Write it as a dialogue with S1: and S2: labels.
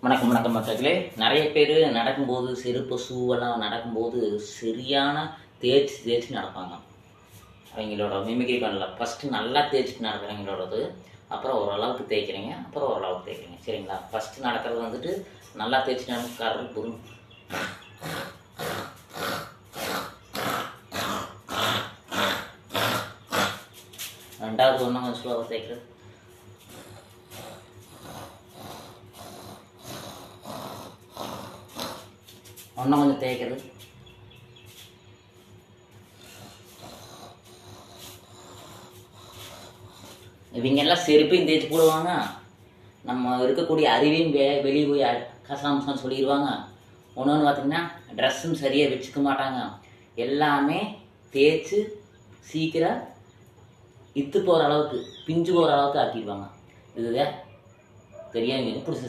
S1: வணக்கம் வணக்கம் மக்களே. நிறைய பேர் நடக்கும்போது செருப்பு ஷூவெல்லாம் நடக்கும்போது சரியான தேய்ச்சி நடப்பாங்க. அவங்களோட மிமிக்ரி பண்ணல. ஃபஸ்ட்டு நல்லா தேய்ச்சிட்டு நடக்கிறவங்களோடது, அப்புறம் ஓரளவுக்கு தேய்க்கிறீங்க, அப்புறம் ஓரளவுக்கு தேய்க்கிறீங்க. சரிங்களா? ஃபஸ்ட்டு நடக்கிறது வந்துட்டு நல்லா தேய்ச்சி நடக்காரு புரியும். ரெண்டாவது ஒன்றும் கொஞ்சம் ஸ்லோவாக தேய்க்கிறது. ஒன்றும் கொஞ்சம் தேய்க்கிறது. இவங்க எல்லாம் செருப்பையும் தேய்ச்சி போடுவாங்க, நம்ம இருக்கக்கூடிய அறிவையும் வெளியே போய் கசாமசான்னு சொல்லிடுவாங்க. ஒன்று பார்த்திங்கன்னா ட்ரெஸ்ஸும் சரியாக வச்சுக்க மாட்டாங்க. எல்லாமே தேய்ச்சி சீக்கிரம் இத்து போகிற அளவுக்கு, பிஞ்சு போகிற அளவுக்கு ஆக்கிடுவாங்க. இதுதான் தெரியாமல் பிடிச்ச